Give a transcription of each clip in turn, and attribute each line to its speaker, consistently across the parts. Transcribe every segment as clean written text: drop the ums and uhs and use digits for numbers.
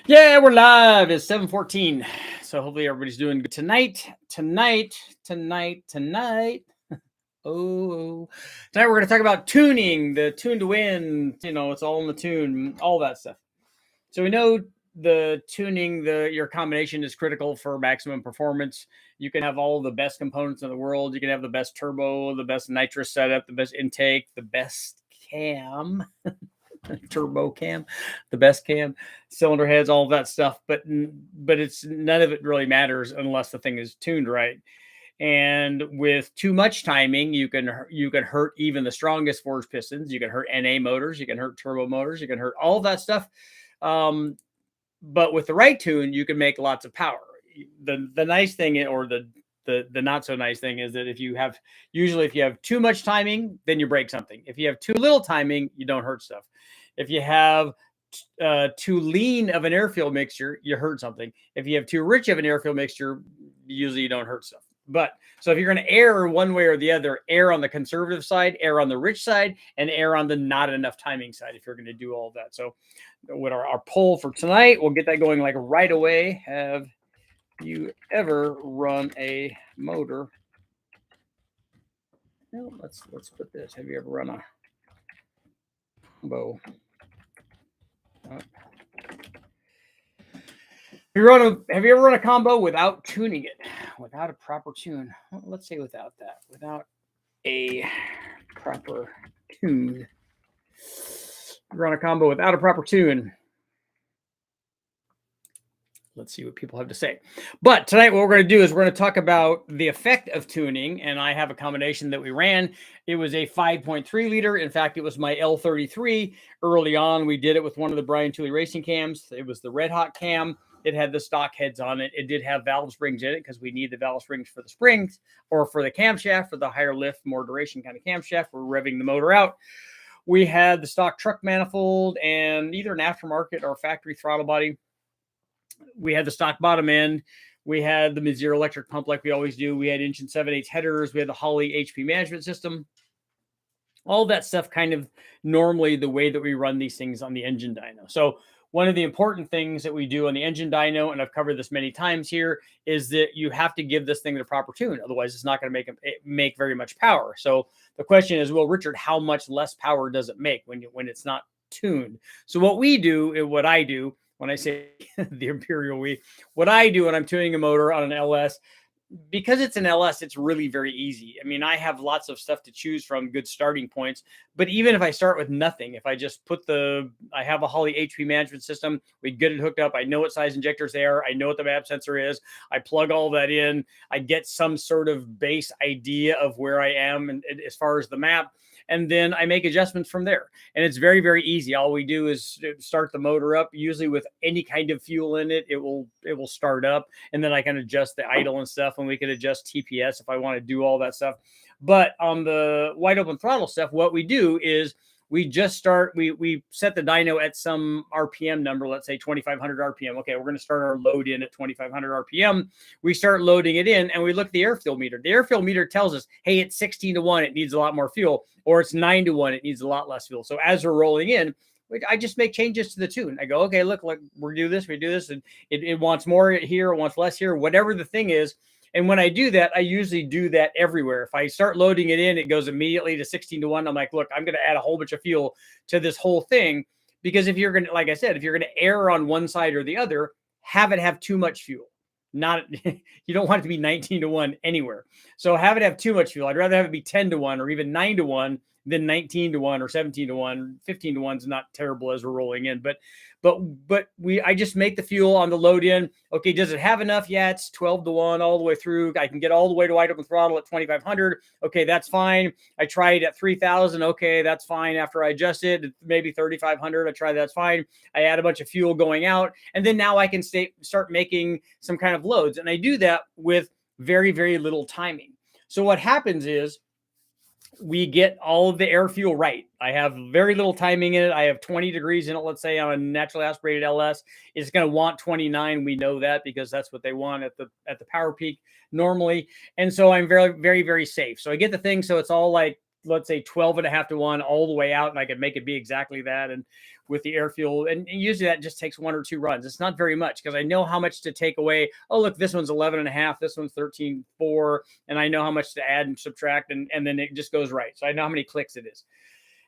Speaker 1: Yeah, we're live. It's 7:14. So hopefully everybody's doing good tonight. Oh, tonight we're going to talk about tuning, the tune to win. It's all in the tune, all that stuff. So we know the tuning, your combination is critical for maximum performance. You can have all the best components in the world. You can have the best turbo, the best nitrous setup, the best intake, the best cam, turbo cam, the best cam, cylinder heads, all of that stuff. But it's none of it really matters unless the thing is tuned right. And with too much timing, you can hurt even the strongest forged pistons. You can hurt NA motors. You can hurt turbo motors. You can hurt all that stuff. Um, but with the right tune, you can make lots of power. The nice thing, or the not so nice thing, is that if you have too much timing, then you break something. If you have too little timing, you don't hurt stuff. If you have too lean of an airfield mixture, you hurt something. If you have too rich of an airfield mixture, usually you don't hurt stuff. But so if you're going to err one way or the other, err on the conservative side, err on the rich side, and err on the not enough timing side if you're going to do all of that. So with our poll for tonight, we'll get that going like right away. Have you ever run a motor? No, let's put this. Have you ever run a bow? Have you ever run a combo without tuning it, without a proper tune? Well, let's say without a proper tune. Run a combo without a proper tune. Let's see what people have to say. But tonight, what we're going to do is we're going to talk about the effect of tuning. And I have a combination that we ran. It was a 5.3 liter. In fact, it was my L33. Early on, we did it with one of the Brian Tooley racing cams. It was the Red Hot cam. It had the stock heads on it. It did have valve springs in it because we need the valve springs for the springs or for the camshaft, for the higher lift, more duration kind of camshaft. We're revving the motor out. We had the stock truck manifold and either an aftermarket or factory throttle body. We had the stock bottom end. We had the mid-zero electric pump like we always do. We had inch and 7/8 headers. We had the Holley HP management system. All that stuff kind of normally the way that we run these things on the engine dyno. So one of the important things that we do on the engine dyno, and I've covered this many times here, is that you have to give this thing the proper tune. Otherwise, it's not going to make very much power. So the question is, well, Richard, how much less power does it make when it's not tuned? So what I do when I say the Imperial what I do when I'm tuning a motor on an LS, because it's an LS, it's really very easy. I mean, I have lots of stuff to choose from, good starting points. But even if I start with nothing, if I just I have a Holley HP management system, we get it hooked up. I know what size injectors they are. I know what the map sensor is. I plug all that in. I get some sort of base idea of where I am and as far as the map. And then I make adjustments from there. And it's very, very easy. All we do is start the motor up, usually with any kind of fuel in it. It will start up. And then I can adjust the idle and stuff. And we can adjust TPS if I want to do all that stuff. But on the wide open throttle stuff, what we do is we set the dyno at some RPM number, let's say 2,500 RPM. Okay, we're going to start our load in at 2,500 RPM. We start loading it in and we look at the airfield meter. The airfield meter tells us, hey, it's 16-1, it needs a lot more fuel, or it's 9-1, it needs a lot less fuel. So as we're rolling in, I just make changes to the tune. I go, okay, look, we do this, and it wants more here, it wants less here, whatever the thing is. And when I do that, I usually do that everywhere. If I start loading it in, it goes immediately to 16-1. I'm like, look, I'm going to add a whole bunch of fuel to this whole thing. Because if you're going to, like I said, if you're going to err on one side or the other, have too much fuel. You don't want it to be 19-1 anywhere. So have it have too much fuel. I'd rather have it be 10-1 or even 9-1 than 19-1 or 17-1. 15-1 is not terrible as we're rolling in, but I just make the fuel on the load in. Okay, does it have enough? Yeah, it's 12-1 all the way through. I can get all the way to wide open throttle at 2,500. Okay, that's fine. I tried at 3,000. Okay, that's fine. After I adjust it, maybe 3,500. I try that's fine. I add a bunch of fuel going out, and then now I can start making some kind of loads, and I do that with very, very little timing. So what happens is we get all of the air fuel right. I have very little timing in it. I have 20 degrees in it. Let's say on a naturally aspirated LS, it's going to want 29. We know that because that's what they want at the power peak normally. And so I'm very, very, very safe. So I get the thing. So it's all like let's say 12.5 to 1 all the way out, and I could make it be exactly that. And with the air fuel, and usually that just takes 1 or 2 runs. It's not very much because I know how much to take away. Oh, look, this one's 11.5, this one's 13.4, and I know how much to add and subtract, and then it just goes right. So I know how many clicks it is.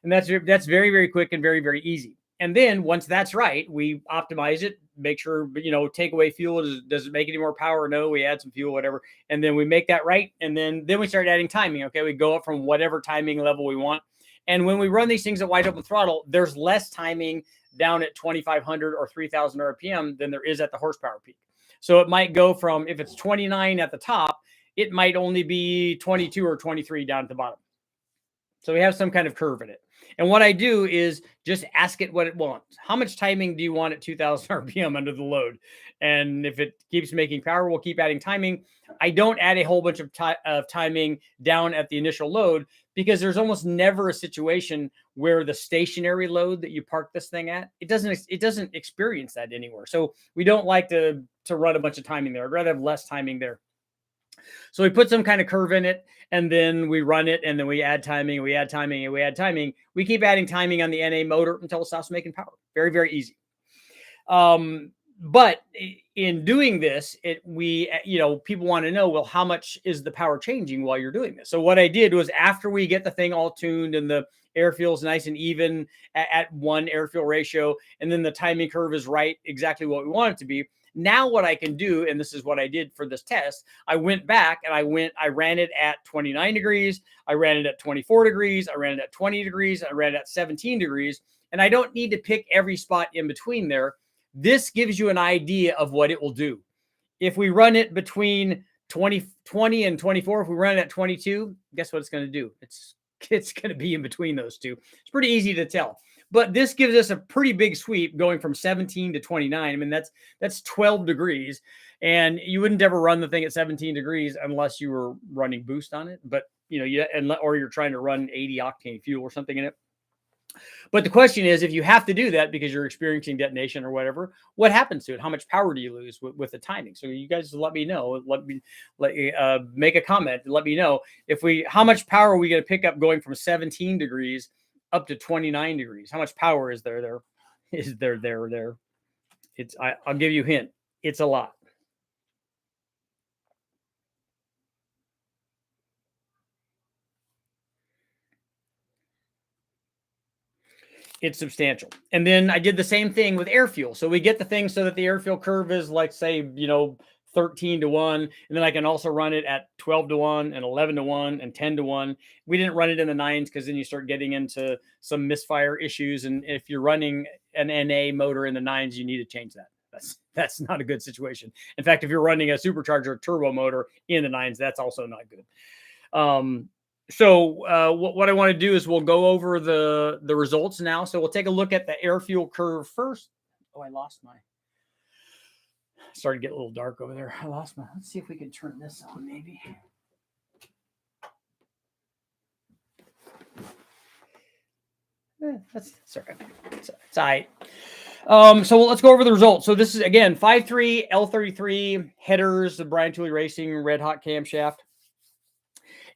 Speaker 1: And that's very, very quick and very, very easy. And then once that's right, we optimize it, make sure, take away fuel. Does it make any more power? No, we add some fuel, whatever. And then we make that right. And then we start adding timing. Okay. We go up from whatever timing level we want. And when we run these things at wide open throttle, there's less timing down at 2,500 or 3,000 RPM than there is at the horsepower peak. So it might go from, if it's 29 at the top, it might only be 22 or 23 down at the bottom. So we have some kind of curve in it. And what I do is just ask it what it wants. How much timing do you want at 2,000 RPM under the load? And if it keeps making power, we'll keep adding timing. I don't add a whole bunch of timing down at the initial load because there's almost never a situation where the stationary load that you park this thing at, it doesn't experience that anywhere. So we don't like to run a bunch of timing there. I'd rather have less timing there. So we put some kind of curve in it, and then we run it, and then we add timing, we add timing, and we add timing. We keep adding timing on the NA motor until it stops making power. Very, very easy. But in doing this, people want to know, well, how much is the power changing while you're doing this? So what I did was, after we get the thing all tuned and the air fuel's nice and even at 1 air fuel ratio, and then the timing curve is right, exactly what we want it to be. Now what I can do, and this is what I did for this test, I went back and I ran it at 29 degrees. I ran it at 24 degrees. I ran it at 20 degrees. I ran it at 17 degrees. And I don't need to pick every spot in between there. This gives you an idea of what it will do. If we run it between 20 and 24, if we run it at 22, guess what it's going to do? It's going to be in between those two. It's pretty easy to tell. But this gives us a pretty big sweep going from 17 to 29. I mean, that's 12 degrees. And you wouldn't ever run the thing at 17 degrees unless you were running boost on it. But, or you're trying to run 80 octane fuel or something in it. But the question is, if you have to do that because you're experiencing detonation or whatever, what happens to it? How much power do you lose with the timing? So you guys let me know. Make a comment. Let me know how much power are we going to pick up going from 17 degrees up to 29 degrees. How much power is there? There? I'll give you a hint. It's a lot. It's substantial. And then I did the same thing with air fuel. So we get the thing so that the air fuel curve is like, say, 13 to 1. And then I can also run it at 12 to 1 and 11 to 1 and 10 to 1. We didn't run it in the 9s because then you start getting into some misfire issues. And if you're running an NA motor in the 9s, you need to change that. That's not a good situation. In fact, if you're running a supercharger turbo motor in the 9s, that's also not good. What I want to do is we'll go over the results now. So we'll take a look at the air fuel curve first. Oh, I lost my. Started to get a little dark over there. I lost my. Let's see if we can turn this on, maybe. That's all right. It's all right. So let's go over the results. So this is, again, 5.3 L33 headers, the Brian Tooley Racing red hot camshaft.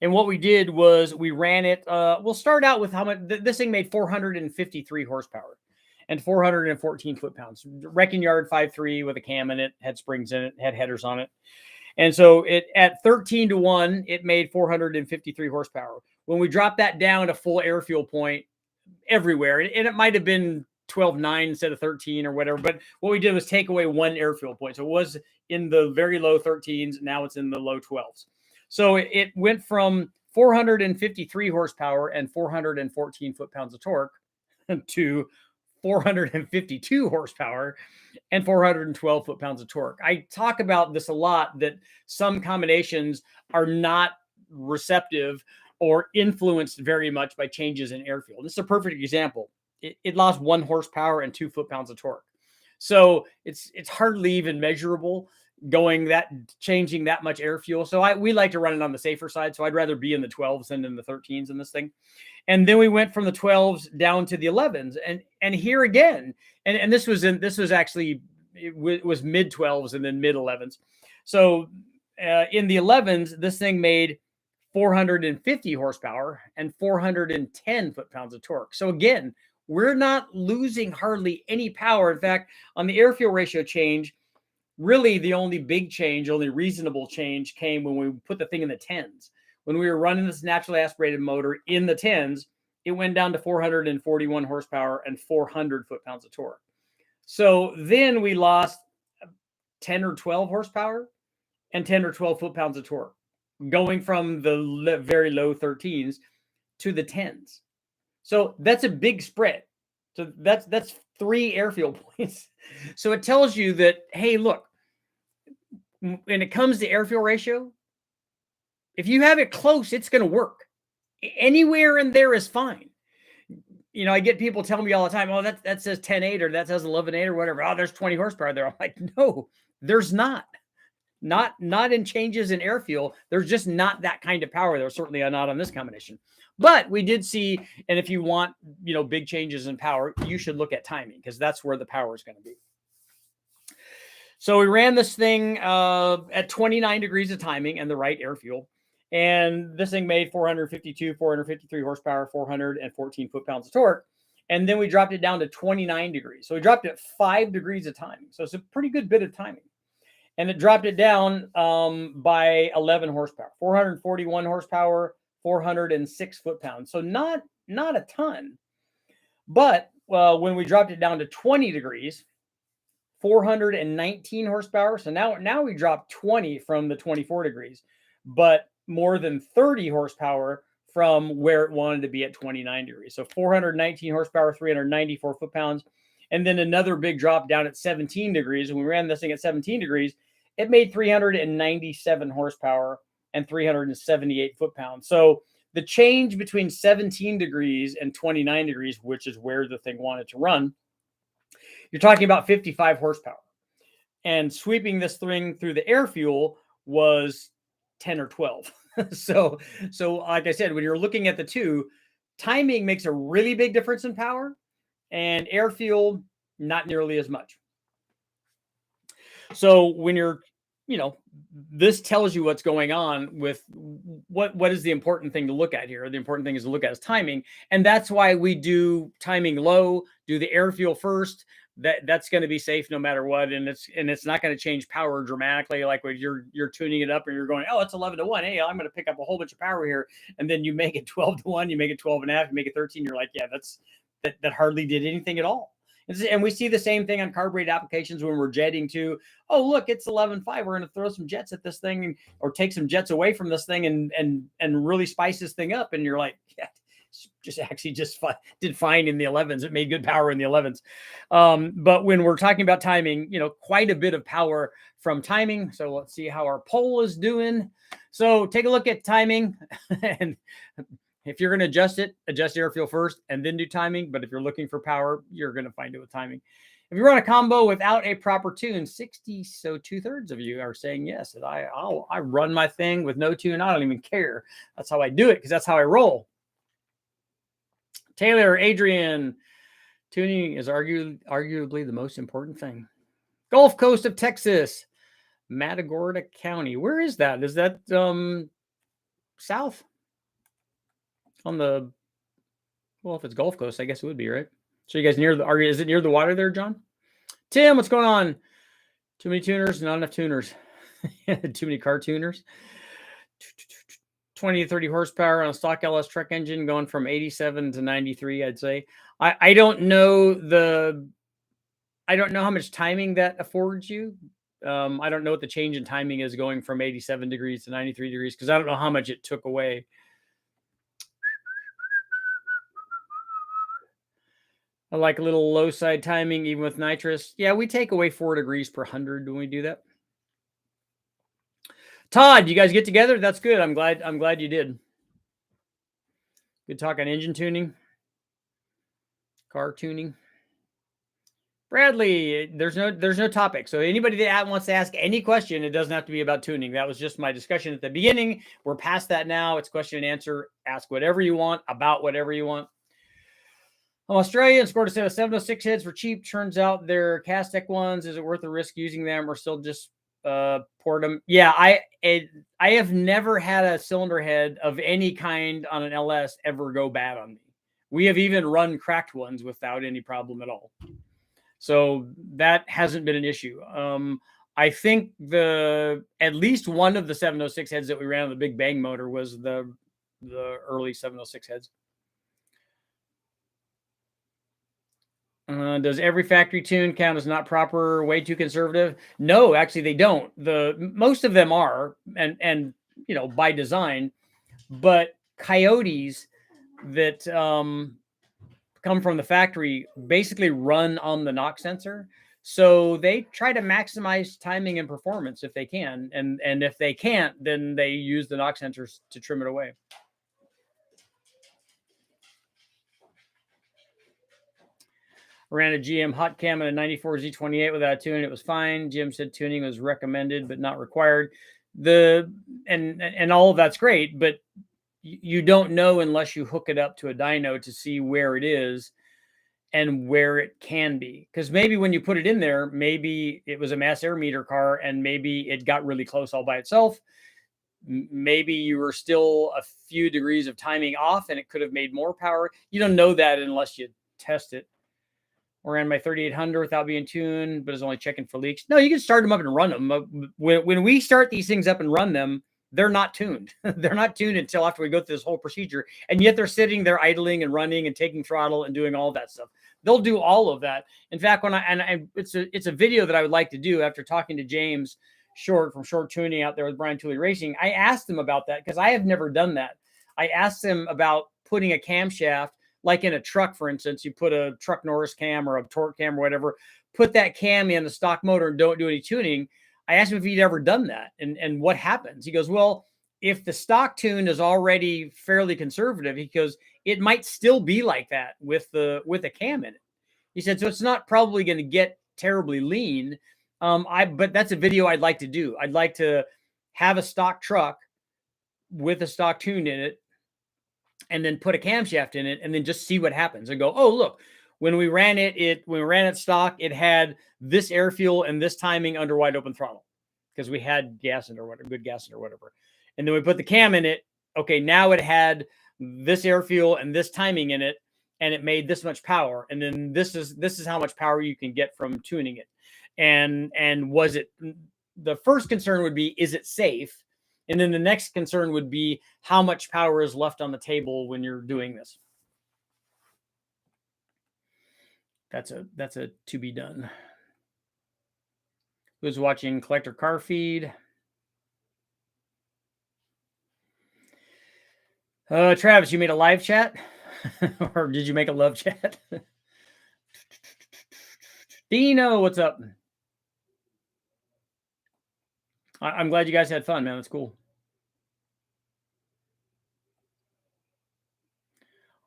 Speaker 1: And what we did was we ran it. We'll start out with how much this thing made 453 horsepower and 414 foot-pounds. Wrecking yard 5.3 with a cam in it, had springs in it, had headers on it. And so at 13 to 1, it made 453 horsepower. When we dropped that down to full air fuel point everywhere, and it might have been 12.9 instead of 13 or whatever, but what we did was take away 1 air fuel point. So it was in the very low 13s. Now it's in the low 12s. So it went from 453 horsepower and 414 foot-pounds of torque to 452 horsepower and 412 foot-pounds of torque. I talk about this a lot, that some combinations are not receptive or influenced very much by changes in air fuel. This is a perfect example. It lost 1 horsepower and 2 foot-pounds of torque. So it's hardly even measurable changing that much air fuel. So we like to run it on the safer side. So I'd rather be in the 12s than in the 13s in this thing. And then we went from the 12s down to the 11s. And here again, and this was actually, it was mid 12s and then mid 11s. So in the 11s, this thing made 450 horsepower, and 410 foot-pounds of torque. So again, we're not losing hardly any power. In fact, on the air-fuel ratio change, really the only big change, only reasonable change came when we put the thing in the tens. When we were running this naturally aspirated motor in the tens, it went down to 441 horsepower and 400 foot-pounds of torque. So then we lost 10 or 12 horsepower and 10 or 12 foot-pounds of torque, going from the very low 13s to the 10s. So that's a big spread. So that's 3 air fuel points. So it tells you that, hey, look, when it comes to air fuel ratio, if you have it close, it's going to work. Anywhere in there is fine. You know, I get people telling me all the time, oh, that says 10.8 or that says 11.8 or whatever. Oh, there's 20 horsepower there. I'm like, no, there's not. Not in changes in air fuel. There's just not that kind of power. There's certainly not on this combination. But we did see, and if you want, you know, big changes in power, you should look at timing because that's where the power is going to be. So we ran this thing at 29 degrees of timing and the right air fuel. And this thing made 452, 453 horsepower, 414 foot-pounds of torque. And then we dropped it down to 29 degrees. So we dropped it 5 degrees of timing. So it's a pretty good bit of timing. And it dropped it down by 11 horsepower, 441 horsepower, 406 foot-pounds. So not a ton. But when we dropped it down to 20 degrees, 419 horsepower. So now we dropped 20 from the 24 degrees, but more than 30 horsepower from where it wanted to be at 29 degrees. So 419 horsepower, 394 foot-pounds. And then another big drop down at 17 degrees. When we ran this thing at 17 degrees, it made 397 horsepower and 378 foot-pounds. So the change between 17 degrees and 29 degrees, which is where the thing wanted to run, you're talking about 55 horsepower. And sweeping this thing through the air fuel was 10 or 12. So like I said, when you're looking at the two, timing makes a really big difference in power, and air fuel, not nearly as much. So when you're, you know, this tells you what's going on with what is the important thing to look at here. The important thing is to look at is timing. And that's why we do timing low, do the air fuel first. That's going to be safe no matter what. And it's not going to change power dramatically. Like when you're tuning it up and you're going, oh, it's 11 to 1. Hey, I'm going to pick up a whole bunch of power here. And then you make it 12 to 1, you make it 12 and a half, you make it 13. You're like, yeah, that hardly did anything at all. And we see the same thing on carbureted applications when we're jetting too. Oh, look, it's 11.5. We're going to throw some jets at this thing or take some jets away from this thing and really spice this thing up. And you're like, yeah, just did fine in the 11s. It made good power in the 11s. But when we're talking about timing, you know, quite a bit of power from timing. So let's see how our poll is doing. So take a look at timing. And if you're going to adjust air fuel first and then do timing. But if you're looking for power, you're going to find it with timing. If you run a combo without a proper tune, 60, so 2/3 of you are saying yes. And I run my thing with no tune. I don't even care. That's how I do it because that's how I roll. Taylor, Adrian, tuning is arguably the most important thing. Gulf Coast of Texas, Matagorda County. Where is that? Is that south? On the, well, if it's Gulf Coast, I guess it would be, right? So you guys is it near the water there, John? Tim, what's going on? Too many tuners, not enough tuners. Too many car tuners. 20 to 30 horsepower on a stock LS truck engine going from 87 to 93, I'd say. I don't know how much timing that affords you. I don't know what the change in timing is going from 87 degrees to 93 degrees because I don't know how much it took away. I like a little low side timing, even with nitrous. Yeah, we take away 4 degrees per 100 when we do that. Todd, you guys get together? That's good. I'm glad you did. Good talk on engine tuning, car tuning. Bradley, there's no topic. So anybody that wants to ask any question, it doesn't have to be about tuning. That was just my discussion at the beginning. We're past that now. It's question and answer. Ask whatever you want about whatever you want. Australia scored a set of 706 heads for cheap. Turns out they're Castec ones. Is it worth the risk using them or still just port them. Yeah, I have never had a cylinder head of any kind on an LS ever go bad on me. We have even run cracked ones without any problem at all. So that hasn't been an issue. I think at least one of the 706 heads that we ran on the Big Bang motor was the early 706 heads. Does every factory tune count as not proper, way too conservative? No, actually they don't. Most of them are, and by design, but coyotes that come from the factory basically run on the knock sensor. So they try to maximize timing and performance if they can, and if they can't, then they use the knock sensors to trim it away. Ran a GM hot cam and a 94 Z28 without tuning. It was fine. Jim said tuning was recommended but not required. And all of that's great, but you don't know unless you hook it up to a dyno to see where it is and where it can be. Because maybe when you put it in there, maybe it was a mass air meter car and maybe it got really close all by itself. Maybe you were still a few degrees of timing off and it could have made more power. You don't know that unless you test it. Or ran my 3800 without being tuned, but is only checking for leaks. No, you can start them up and run them. When we start these things up and run them, they're not tuned. They're not tuned until after we go through this whole procedure. And yet they're sitting there idling and running and taking throttle and doing all that stuff. They'll do all of that. In fact, it's a video that I would like to do after talking to James Short from Short Tuning out there with Brian Tooley Racing. I asked him about that because I have never done that. I asked him about putting a camshaft, like in a truck, for instance, you put a truck Norris cam or a torque cam or whatever, put that cam in the stock motor and don't do any tuning. I asked him if he'd ever done that and what happens. He goes, well, if the stock tune is already fairly conservative, he goes, it might still be like that with a cam in it. He said, so it's not probably going to get terribly lean. But that's a video I'd like to do. I'd like to have a stock truck with a stock tune in it, and then put a camshaft in it and then just see what happens and go, oh, look, when we ran it stock, it had this air fuel and this timing under wide open throttle because we had gas in or whatever, good gas in or whatever. And then we put the cam in it. Okay, now it had this air fuel and this timing in it, and it made this much power. And then this is how much power you can get from tuning it. And was it, the first concern would be, is it safe? And then the next concern would be how much power is left on the table when you're doing this. That's a to be done. Who's watching Collector Car Feed? Travis, you made a live chat? Or did you make a love chat? DYNO, what's up? I'm glad you guys had fun, man. That's cool.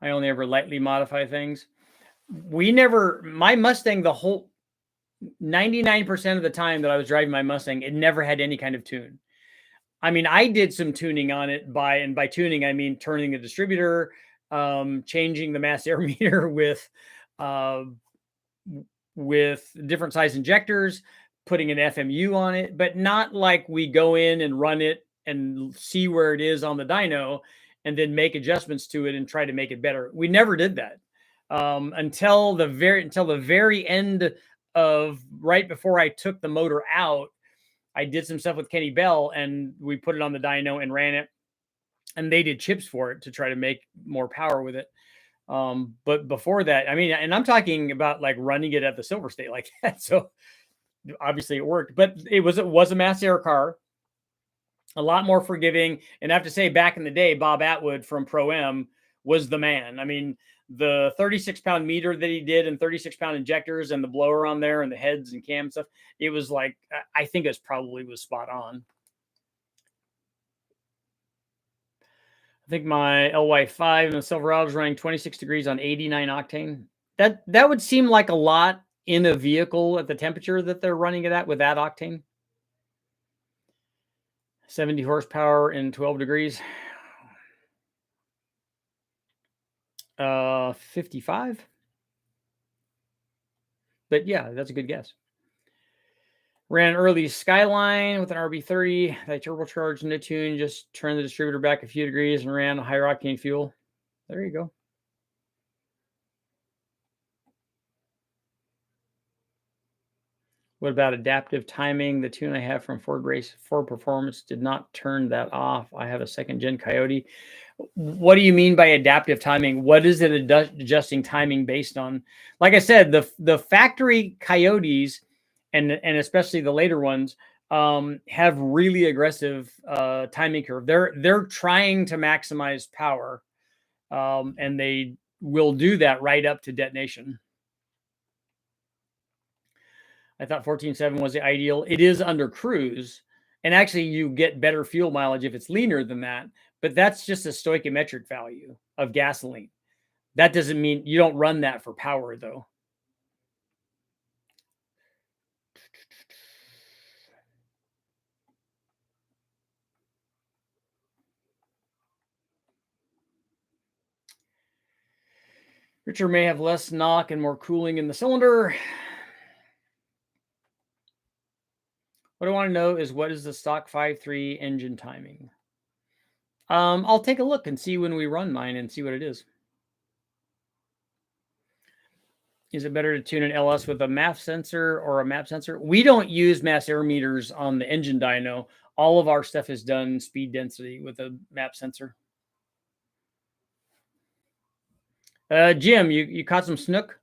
Speaker 1: I only ever lightly modify things. My Mustang, the whole 99% of the time that I was driving my Mustang, it never had any kind of tune. I mean, I did some tuning on it by tuning, I mean, turning the distributor, changing the mass air meter with different size injectors, putting an FMU on it, but not like we go in and run it and see where it is on the dyno and then make adjustments to it and try to make it better. We never did that until the very end of right before I took the motor out. I did some stuff with Kenny Bell and we put it on the dyno and ran it, and they did chips for it to try to make more power with it. But before that, I mean, and I'm talking about like running it at the Silver State like that. So obviously it worked, but it was a mass air car, a lot more forgiving. And I have to say, back in the day, Bob Atwood from Pro-M was the man. I mean, the 36-pound meter that he did and 36-pound injectors and the blower on there and the heads and cam stuff, it was like, I think it was spot on. I think my LY5 and the Silverado is running 26 degrees on 89 octane. That would seem like a lot in a vehicle at the temperature that they're running it at with that octane. 70 horsepower in 12 degrees. 55. But yeah, that's a good guess. Ran early Skyline with an RB30. That turbocharged into tune, just turned the distributor back a few degrees and ran high octane fuel. There you go. What about adaptive timing? The tune I have from Ford Performance did not turn that off. I have a second gen Coyote. What do you mean by adaptive timing? What is it adjusting timing based on? Like I said, the factory Coyotes and especially the later ones have really aggressive timing curve. They're trying to maximize power, and they will do that right up to detonation. I thought 14.7 was the ideal. It is under cruise. And actually, you get better fuel mileage if it's leaner than that. But that's just a stoichiometric value of gasoline. That doesn't mean you don't run that for power, though. Richard may have less knock and more cooling in the cylinder. What I want to know is what is the stock 5.3 engine timing? I'll take a look and see when we run mine and see what it is. Is it better to tune an LS with a MAF sensor or a MAP sensor? We don't use mass air meters on the engine dyno. All of our stuff is done speed density with a MAP sensor. Jim, you caught some snook?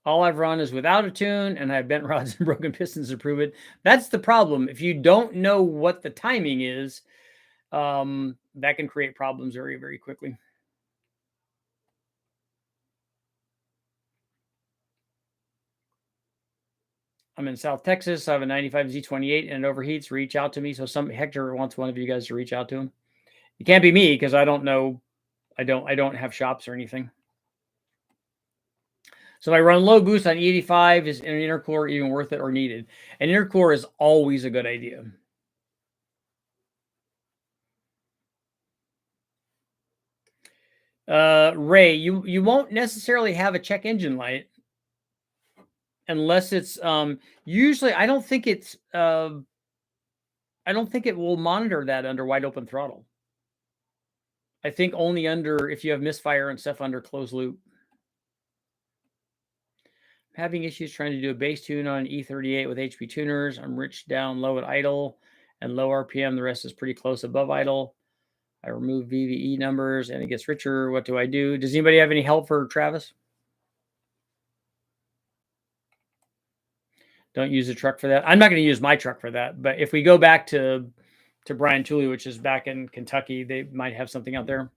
Speaker 1: All I've run is without a tune, and I have bent rods and broken pistons to prove it. That's the problem. If you don't know what the timing is, that can create problems very, very quickly. I'm in South Texas. I have a 95 Z28 and it overheats. Reach out to me. So Hector wants one of you guys to reach out to him. It can't be me because I don't know. I don't have shops or anything. So if I run low boost on E85, is an intercooler even worth it or needed? An intercooler is always a good idea. Ray, you won't necessarily have a check engine light unless it's usually I don't think it will monitor that under wide open throttle. I think only under if you have misfire and stuff under closed loop. Having issues trying to do a base tune on E38 with HP tuners. I'm rich down low at idle and low RPM. The rest is pretty close above idle. I remove VVE numbers and it gets richer. What do I do? Does anybody have any help for Travis? Don't use the truck for that. I'm not going to use my truck for that. But if we go back to Brian Tooley, which is back in Kentucky, they might have something out there.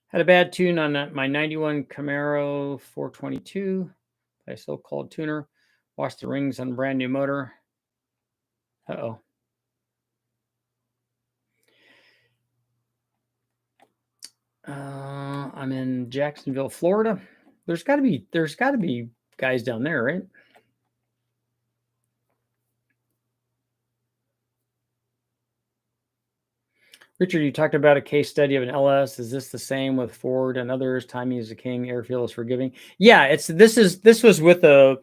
Speaker 1: Had a bad tune on my 91 Camaro 422 by a so-called tuner. Washed the rings on a brand new motor. Uh-oh. I'm in Jacksonville, Florida. There's got to be guys down there, right? Richard, you talked about a case study of an LS. Is this the same with Ford and others? Timing is the king. Airfield is forgiving. Yeah, this was with a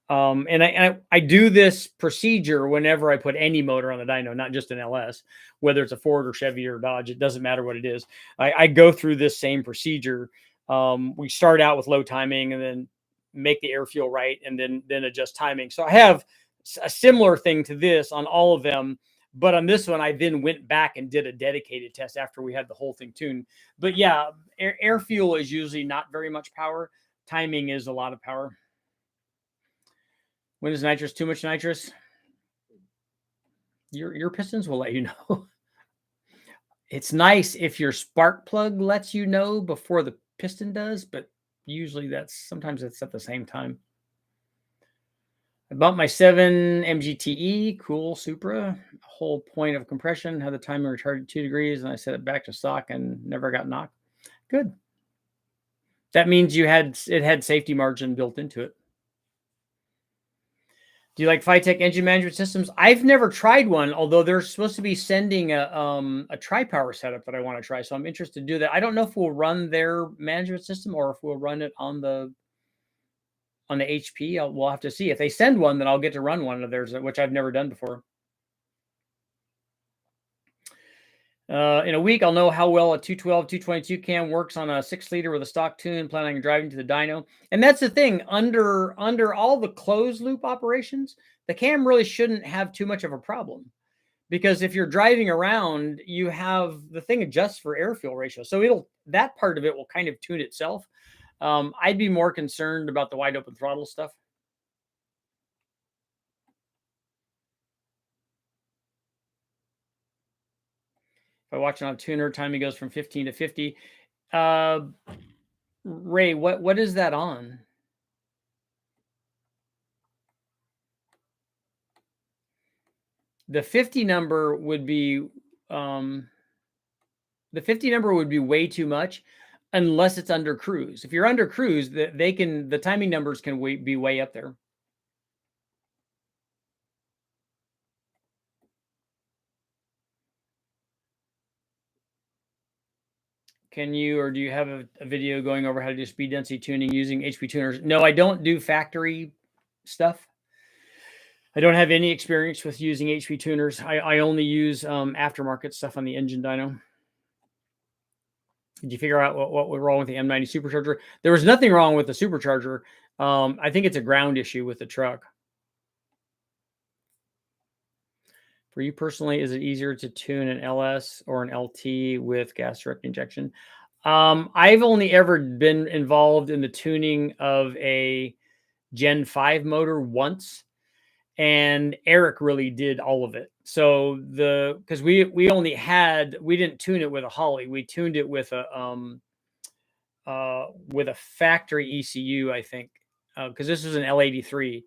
Speaker 1: and I do this procedure whenever I put any motor on the dyno, not just an LS, whether it's a Ford or Chevy or Dodge. It doesn't matter what it is. I go through this same procedure. We start out with low timing and then make the air fuel right and then adjust timing. So I have a similar thing to this on all of them. But on this one, I then went back and did a dedicated test after we had the whole thing tuned. But yeah, air fuel is usually not very much power. Timing is a lot of power. When is nitrous too much nitrous? Your pistons will let you know. It's nice if your spark plug lets you know before the piston does, but usually sometimes it's at the same time. I bought my 7 MGTE, cool Supra, whole point of compression, had the timer retarded 2 degrees, and I set it back to stock and never got knocked. Good. That means it had safety margin built into it. Do you like Phytech engine management systems? I've never tried one, although they're supposed to be sending a tri-power setup that I want to try. So I'm interested to do that. I don't know if we'll run their management system or if we'll run it on the HP. We'll have to see. If they send one, then I'll get to run one of theirs, which I've never done before. In a week, I'll know how well a 212, 222 cam works on a 6-liter with a stock tune, planning on driving to the dyno. And that's the thing, under all the closed loop operations, the cam really shouldn't have too much of a problem. Because if you're driving around, you have the thing adjusts for air fuel ratio. So that part of it will kind of tune itself. I'd be more concerned about the wide open throttle stuff. If I watch it on a tuner, timing goes from 15 to 50. Ray, what is that on? The 50 number would be the 50 number would be way too much unless it's under cruise. If you're under cruise, the timing numbers can be way up there. Can you, or do you have a video going over how to do speed density tuning using HP tuners? No, I don't do factory stuff. I don't have any experience with using HP tuners. I only use aftermarket stuff on the engine dyno. Did you figure out what was wrong with the M90 supercharger? There was nothing wrong with the supercharger. I think it's a ground issue with the truck. For you personally, is it easier to tune an LS or an LT with gas direct injection? I've only ever been involved in the tuning of a Gen 5 motor once, and Eric really did all of it. So because we didn't tune it with a Holly, we tuned it with a factory ECU, I think, because this was an L83.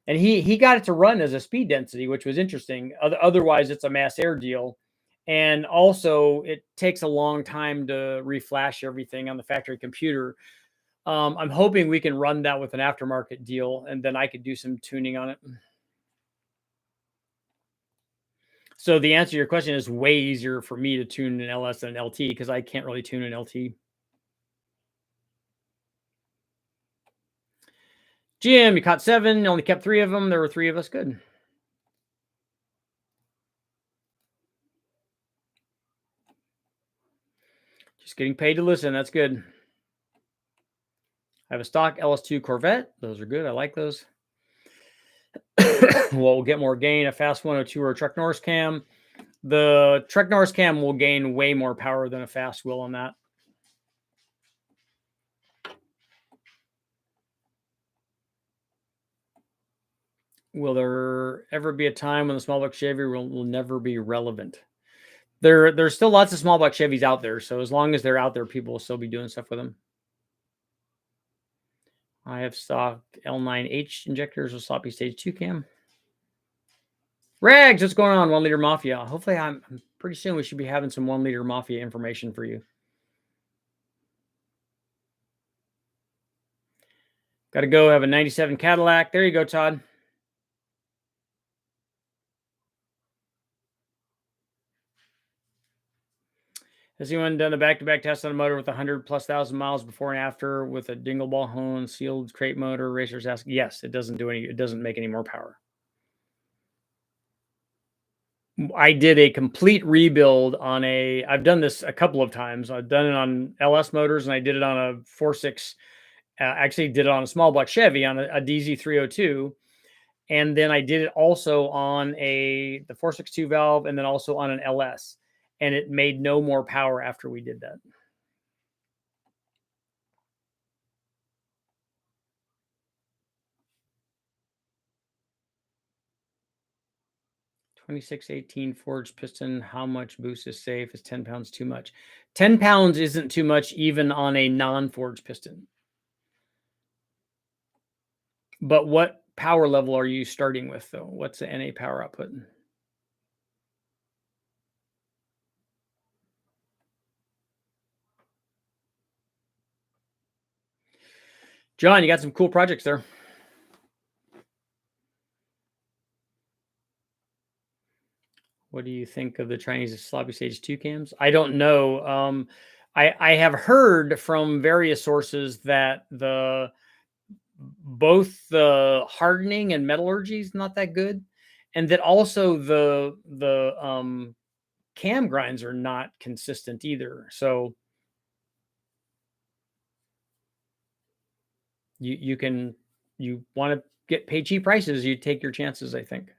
Speaker 1: And he got it to run as a speed density, which was interesting. Otherwise, it's a mass air deal. And also, it takes a long time to reflash everything on the factory computer. I'm hoping we can run that with an aftermarket deal, and then I could do some tuning on it. So the answer to your question is way easier for me to tune an LS than an LT because I can't really tune an LT. Jim, you caught 7, only kept 3 of them. There were 3 of us. Good. Just getting paid to listen. That's good. I have a stock LS2 Corvette. Those are good. I like those. We'll get more gain. A fast 102 or a Truck Norris cam. The Truck Norris cam will gain way more power than a fast will on that. Will there ever be a time when the small block Chevy will never be relevant? There's still lots of small block Chevys out there. So as long as they're out there, people will still be doing stuff with them. I have stock L9H injectors with sloppy stage 2 cam. Rags, what's going on? 1 Liter Mafia. Hopefully, I'm pretty soon we should be having some 1 Liter Mafia information for you. Got to go have a 97 Cadillac. There you go, Todd. Has anyone done a back-to-back test on a motor with 100,000+ miles before and after with a dingle ball hone, sealed crate motor? Racers ask. Yes, it doesn't do any. It doesn't make any more power. I did a complete rebuild on I've done this a couple of times. I've done it on LS motors, and I did it on a 4.6. Actually, did it on a small block Chevy on a DZ302, and then I did it also on the 462 valve, and then also on an LS. And it made no more power after we did that. $26.18 forged piston. How much boost is safe? Is 10 pounds too much? 10 pounds isn't too much even on a non-forged piston. But what power level are you starting with, though? What's the NA power output? John, you got some cool projects there. What do you think of the Chinese sloppy stage 2 cams? I don't know. I have heard from various sources that both the hardening and metallurgy is not that good, and that also the cam grinds are not consistent either. So you want to pay cheap prices, you take your chances, I think.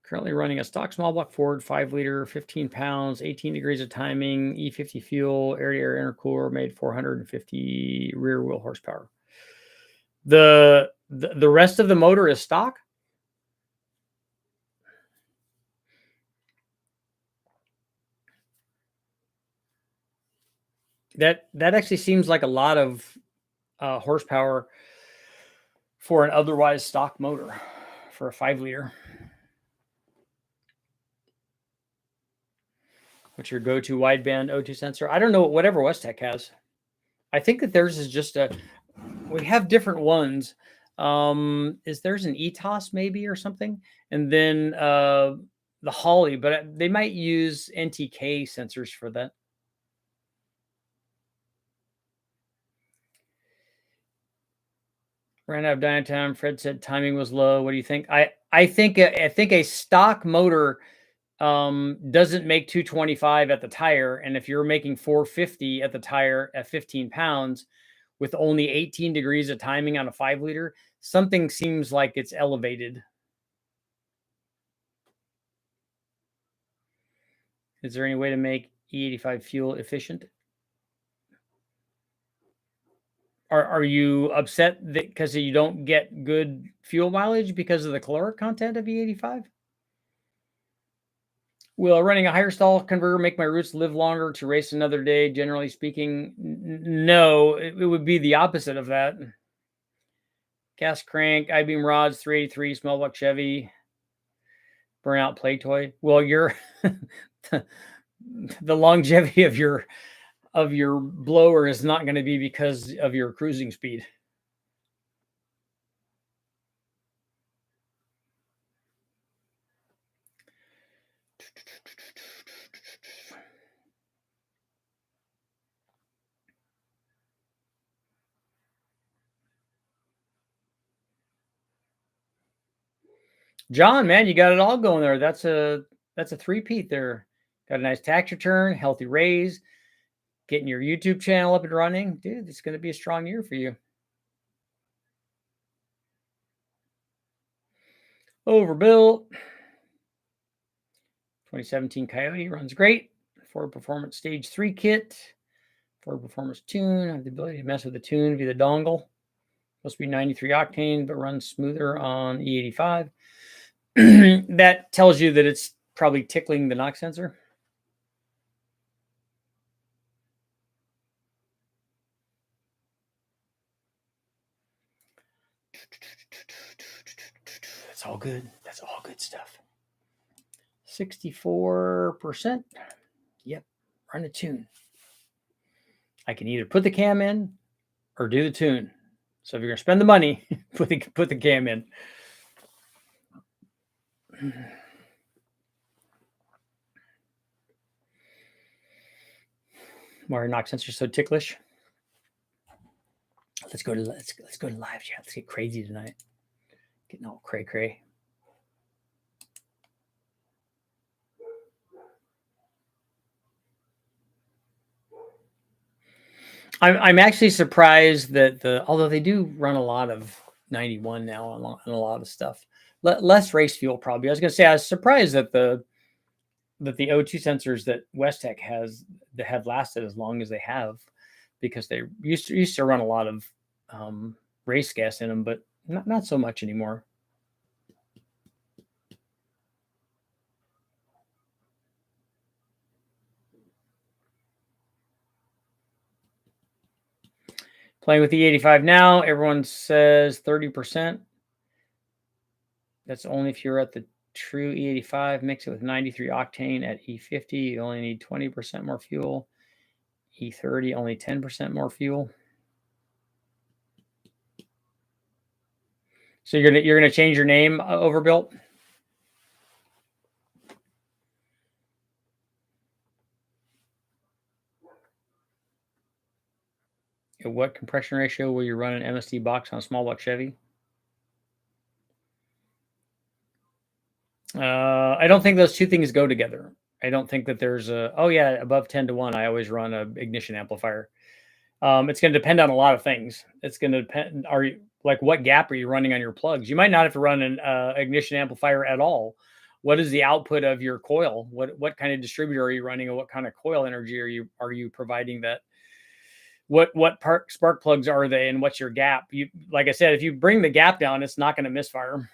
Speaker 1: Currently running a stock small block Ford 5 liter, 15 pounds, 18 degrees of timing, E50 fuel, air to air intercooler, made 450 rear wheel horsepower. The rest of the motor is stock. That actually seems like a lot of horsepower for an otherwise stock motor for a 5 liter. What's your go-to wideband O2 sensor? I don't know, whatever Westech has. I think that theirs is just we have different ones. Is theirs an ETOS maybe or something? And then the Holly, but they might use NTK sensors for that. Ran out of dyno time. Fred said timing was low. What do you think? I think a stock motor doesn't make 225 at the tire, and if you're making 450 at the tire at 15 pounds with only 18 degrees of timing on a 5 liter, something seems like it's elevated. Is there any way to make E85 fuel efficient? Are you upset that because you don't get good fuel mileage because of the caloric content of E85? Will running a higher stall converter make my roots live longer to race another day? Generally speaking, no. It would be the opposite of that. Gas crank, I-beam rods, 383, small block Chevy, burnout play toy. Well, you're the longevity of your blower is not going to be because of your cruising speed. John, man, you got it all going there. That's a three-peat there. Got a nice tax return, healthy raise, getting your YouTube channel up and running. Dude, it's going to be a strong year for you. Overbuilt. 2017 Coyote runs great. Ford Performance Stage 3 kit. Ford Performance tune. I have the ability to mess with the tune via the dongle. Supposed to be 93 octane, but runs smoother on E85. That tells you that it's probably tickling the knock sensor. That's all good. That's all good stuff. 64%. Yep. Run a tune. I can either put the cam in or do the tune. So if you're going to spend the money, put the cam in. Why are knock sensors so ticklish? Let's go to live chat. Let's get crazy tonight. Getting all cray. I'm actually surprised that although they do run a lot of 91 now on a lot of stuff, less race fuel probably. I was going to say I was surprised that the O2 sensors that Westech has that have lasted as long as they have, because they used to run a lot of race gas in them, but not so much anymore. Playing with the E85 now, everyone says 30%. That's only if you're at the true E85, mix it with 93 octane at E50. You only need 20% more fuel. E30, only 10% more fuel. So you're gonna change your name, Overbuilt? At what compression ratio will you run an MSD box on a small block Chevy? I don't think those two things go together. I don't think that there's above 10-1. I always run a ignition amplifier. It's going to depend on a lot of things. It's going to depend. What gap are you running on your plugs? You might not have to run an ignition amplifier at all. What is the output of your coil? What kind of distributor are you running, and what kind of coil energy are you providing that? What spark plugs are they, and what's your gap? Like I said, if you bring the gap down, it's not going to misfire.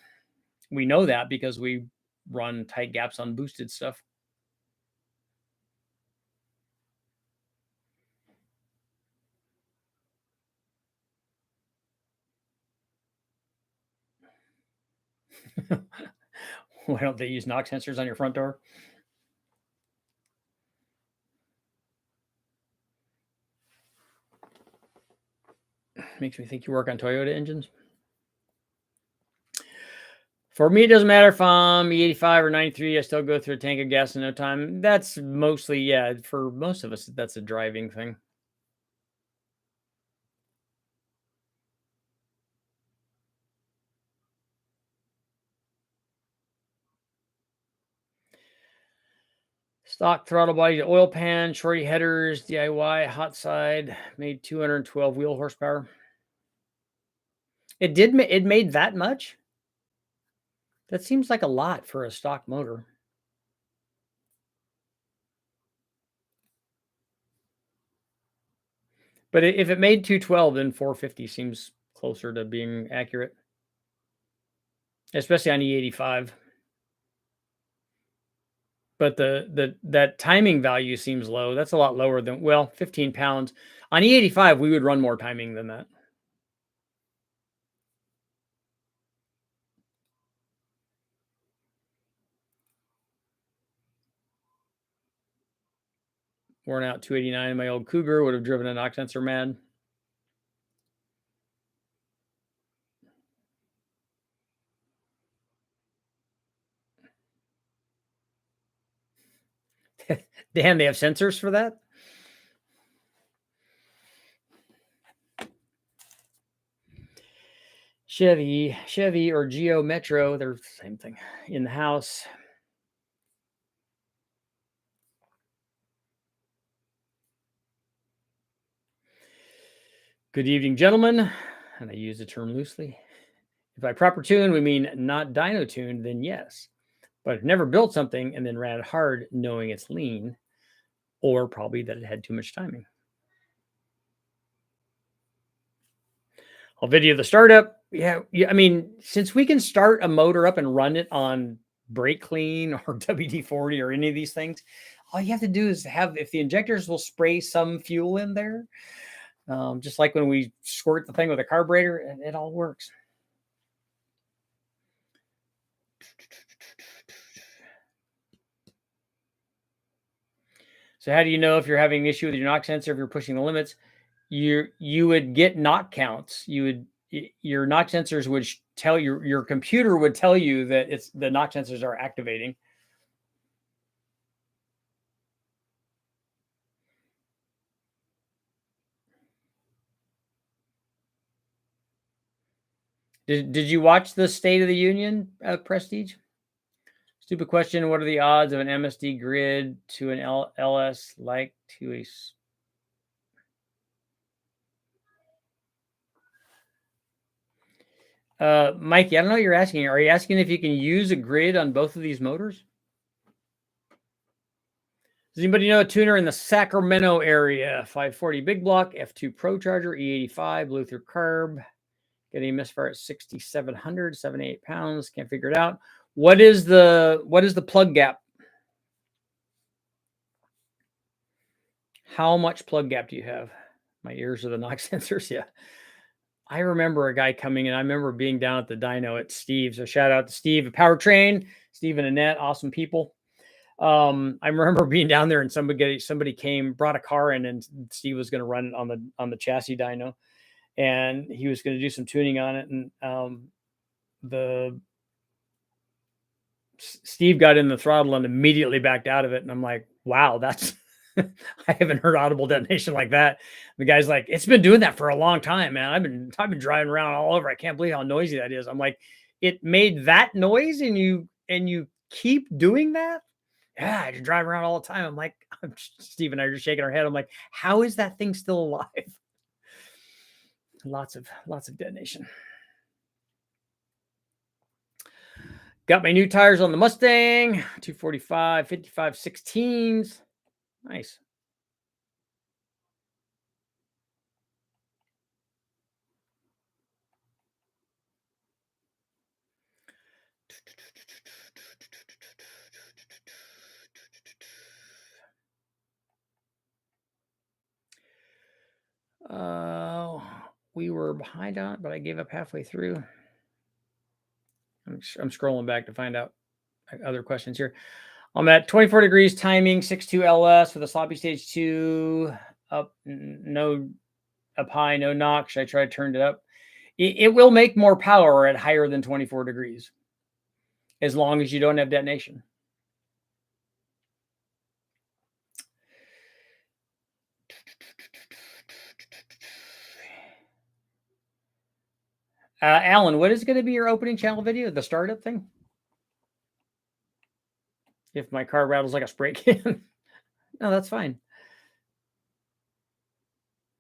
Speaker 1: We know that because we run tight gaps on boosted stuff. Why don't they use knock sensors on your front door? Makes me think you work on Toyota engines. For me, it doesn't matter if I'm E85 or 93. I still go through a tank of gas in no time. That's mostly, yeah, for most of us, that's a driving thing. Stock throttle body, oil pan, shorty headers, DIY, hot side, made 212 wheel horsepower. It made that much? That seems like a lot for a stock motor. But if it made 212, then 450 seems closer to being accurate, especially on E85. But that timing value seems low. That's a lot lower than 15 pounds. On E85, we would run more timing than that. Worn out 289 in my old Cougar would have driven a knock sensor mad. Damn, they have sensors for that? Chevy or Geo Metro, they're the same thing. In the house. Good evening, gentlemen. And I use the term loosely. If by proper tune, we mean not dyno tuned, then yes. But I've never built something and then ran it hard knowing it's lean, or probably that it had too much timing. I'll video the startup. Yeah. I mean, since we can start a motor up and run it on brake clean or WD-40 or any of these things, all you have to do is if the injectors will spray some fuel in there, just like when we squirt the thing with a carburetor, and it all works. So how do you know if you're having an issue with your knock sensor, if you're pushing the limits? You would get knock counts. Your knock sensors would tell your computer would tell you that the knock sensors are activating. Did you watch the State of the Union, Prestige? Stupid question. What are the odds of an MSD grid to an LS like to a... Mikey, I don't know what you're asking. Are you asking if you can use a grid on both of these motors? Does anybody know a tuner in the Sacramento area? 540 big block, F2 Pro Charger, E85, blew through carb, getting misfire at 6,700, 78 pounds. Can't figure it out. What is the plug gap? How much plug gap do you have? My ears are the knock sensors. Yeah. I remember a guy coming in. I remember being down at the dyno at Steve. So shout out to Steve, a powertrain. Steve and Annette, awesome people. I remember being down there and somebody came, brought a car in, and Steve was going to run it on the chassis dyno, and he was going to do some tuning on it. And the Steve got in the throttle and immediately backed out of it. And I'm like, wow, that's I haven't heard audible detonation like that. The guy's like, it's been doing that for a long time, man. I've been driving around all over. I can't believe how noisy that is. I'm like, it made that noise and you keep doing that? Yeah, I just drive around all the time. I'm like, Steve and I are just shaking our head. I'm like, how is that thing still alive? Lots of detonation. Got my new tires on the Mustang, 245, 55, 16s. Nice. We were behind on it, but I gave up halfway through. I'm scrolling back to find out other questions here. I'm at 24 degrees timing, 6.2 LS with a sloppy stage 2 up, no up high, no knock. Should I try to turn it up? It will make more power at higher than 24 degrees, as long as you don't have detonation. Alan, what is going to be your opening channel video? The startup thing? If my car rattles like a spray can. No, that's fine.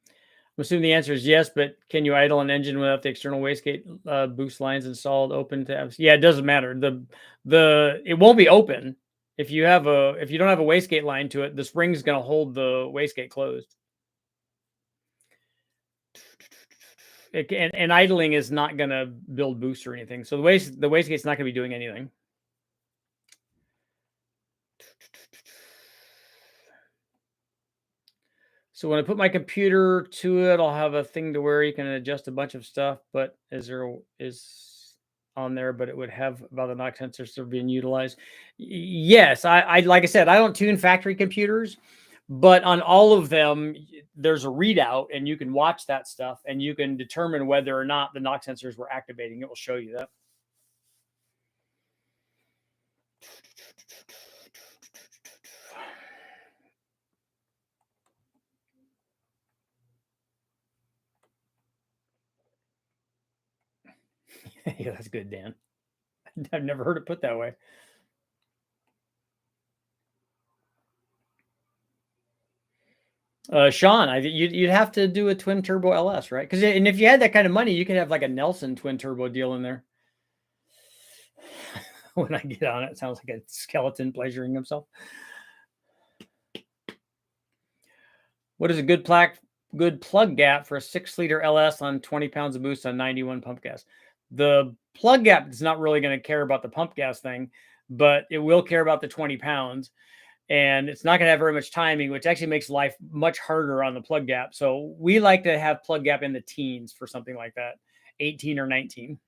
Speaker 1: I'm assuming the answer is yes, but can you idle an engine without the external wastegate boost lines installed open to have? Yeah, it doesn't matter. It won't be open if you don't have a wastegate line to it. The spring's going to hold the wastegate closed. And idling is not going to build boost or anything. So the wastegate's not going to be doing anything. So when I put my computer to it, I'll have a thing to where you can adjust a bunch of stuff, but is on there, but it would have about the knock sensors that are being utilized. Yes, I like I said, I don't tune factory computers, but on all of them, there's a readout and you can watch that stuff and you can determine whether or not the knock sensors were activating. It will show you that. Yeah, that's good, Dan. I've never heard it put that way. Sean, you'd have to do a twin turbo LS, right? Because if you had that kind of money, you could have like a Nelson twin turbo deal in there. When I get on it, it sounds like a skeleton pleasuring himself. What is a good plug gap for a 6-liter LS on 20 pounds of boost on 91 pump gas? The plug gap is not really going to care about the pump gas thing, but it will care about the 20 pounds. And it's not going to have very much timing, which actually makes life much harder on the plug gap. So we like to have plug gap in the teens for something like that, 18 or 19.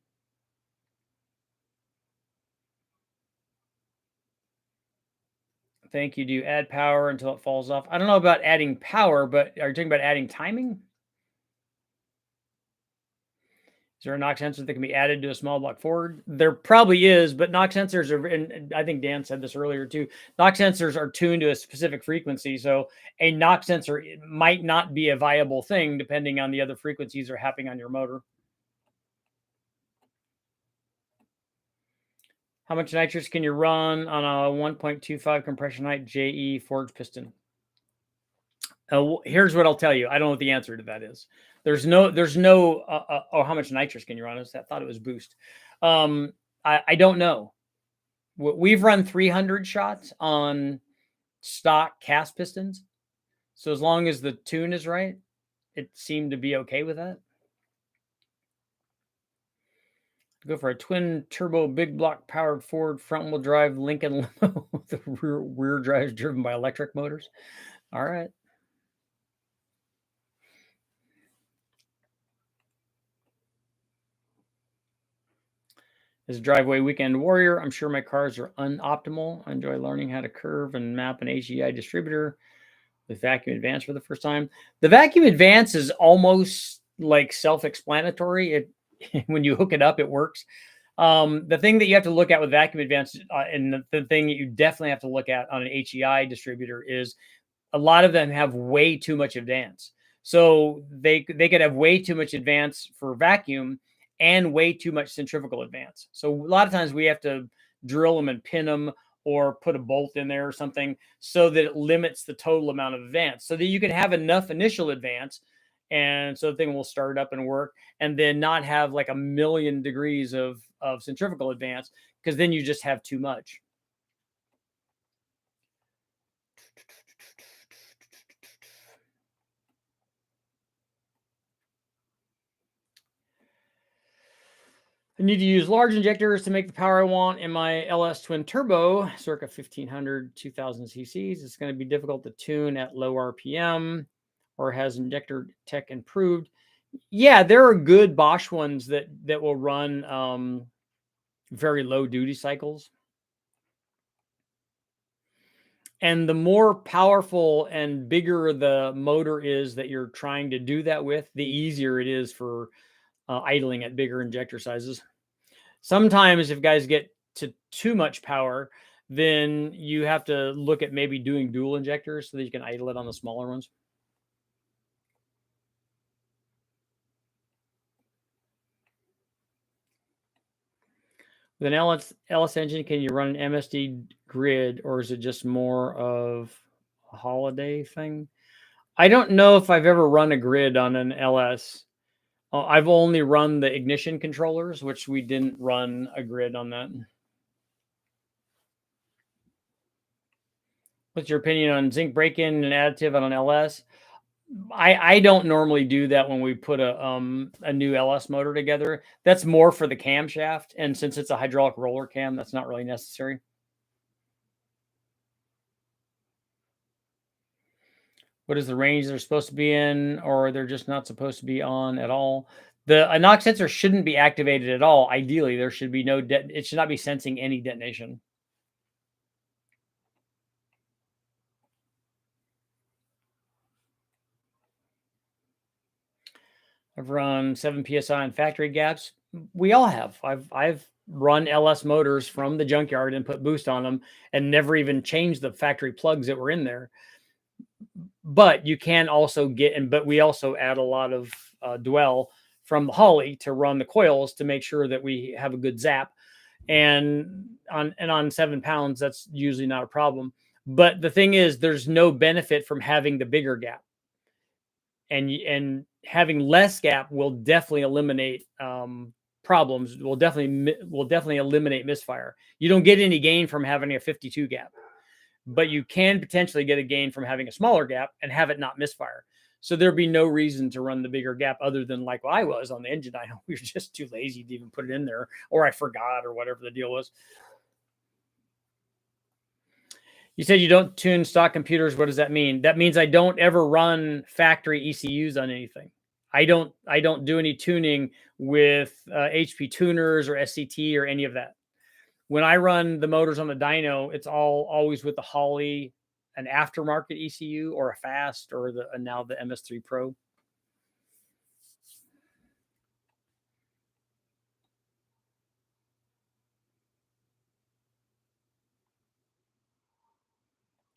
Speaker 1: Thank you. Do you add power until it falls off? I don't know about adding power, but are you talking about adding timing? Is there a knock sensor that can be added to a small block Ford? There probably is, but knock sensors are, and I think Dan said this earlier too, knock sensors are tuned to a specific frequency. So a knock sensor might not be a viable thing depending on the other frequencies that are happening on your motor. How much nitrous can you run on a 1.25 compression height JE forged piston? Here's what I'll tell you. I don't know what the answer to that is. There's no, how much nitrous can you run? I thought it was boost. I don't know. We've run 300 shots on stock cast pistons. So as long as the tune is right, it seemed to be okay with that. Go for a twin turbo big block powered Ford front wheel drive Lincoln limo with the rear drives driven by electric motors. All right. As a driveway weekend warrior, I'm sure my cars are unoptimal. I enjoy learning how to curve and map an HEI distributor with Vacuum Advance for the first time. The Vacuum Advance is almost like self-explanatory. When you hook it up, it works. The thing that you have to look at with Vacuum Advance, and the thing that you definitely have to look at on an HEI distributor is a lot of them have way too much advance. So they could have way too much advance for vacuum and way too much centrifugal advance. So a lot of times we have to drill them and pin them or put a bolt in there or something so that it limits the total amount of advance so that you can have enough initial advance and so the thing will start up and work and then not have like a million degrees of centrifugal advance because then you just have too much. I need to use large injectors to make the power I want in my LS twin turbo, circa 1500, 2000 cc's. It's going to be difficult to tune at low RPM, or has injector tech improved? Yeah, there are good Bosch ones that will run very low duty cycles. And the more powerful and bigger the motor is that you're trying to do that with, the easier it is for idling at bigger injector sizes. Sometimes if guys get to too much power, then you have to look at maybe doing dual injectors so that you can idle it on the smaller ones. With an LS engine, can you run an MSD grid, or is it just more of a holiday thing? I don't know if I've ever run a grid on an LS. I've only run the ignition controllers, which we didn't run a grid on that. What's your opinion on zinc break-in and additive on an LS? I don't normally do that when we put a new LS motor together. That's more for the camshaft, and since it's a hydraulic roller cam, that's not really necessary. What is the range they're supposed to be in, or they're just not supposed to be on at all? A knock sensor shouldn't be activated at all. Ideally, there should be no it should not be sensing any detonation. I've run 7 psi on factory gaps. We all have. I've run LS motors from the junkyard and put boost on them and never even changed the factory plugs that were in there. But you can also but we also add a lot of dwell from the Holly to run the coils to make sure that we have a good zap. And on 7 pounds, that's usually not a problem. But the thing is, there's no benefit from having the bigger gap. And having less gap will definitely eliminate problems. Will definitely eliminate misfire. You don't get any gain from having a 52 gap, but you can potentially get a gain from having a smaller gap and have it not misfire. So there'd be no reason to run the bigger gap other than like I was on the engine. We were just too lazy to even put it in there, or I forgot, or whatever the deal was. You said you don't tune stock computers. What does that mean? That means I don't ever run factory ECUs on anything. I don't do any tuning with HP tuners or SCT or any of that. When I run the motors on the dyno, it's always with the Holly, an aftermarket ECU or a fast, or now the MS3 Pro.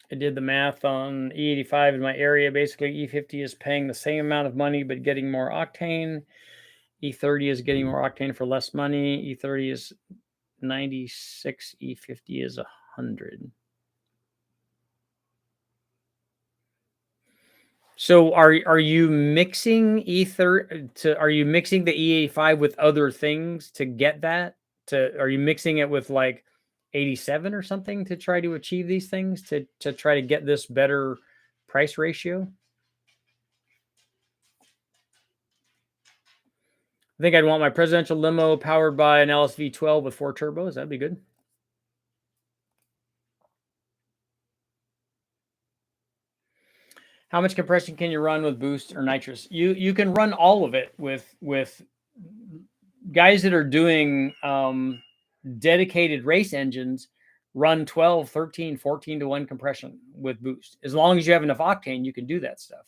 Speaker 1: I did the math on E85 in my area. Basically, E50 is paying the same amount of money but getting more octane. E30 is getting more octane for less money. E30 is 96. E50 is 100. So are you mixing are you mixing the E85 with other things to get that? Are you mixing it with like 87 or something to try to achieve these things to try to get this better price ratio? I think I'd want my presidential limo powered by an LSV12 with 4 turbos. That'd be good. How much compression can you run with boost or nitrous? You can run all of it with guys that are doing dedicated race engines run 12, 13, 14 to 1 compression with boost. As long as you have enough octane, you can do that stuff.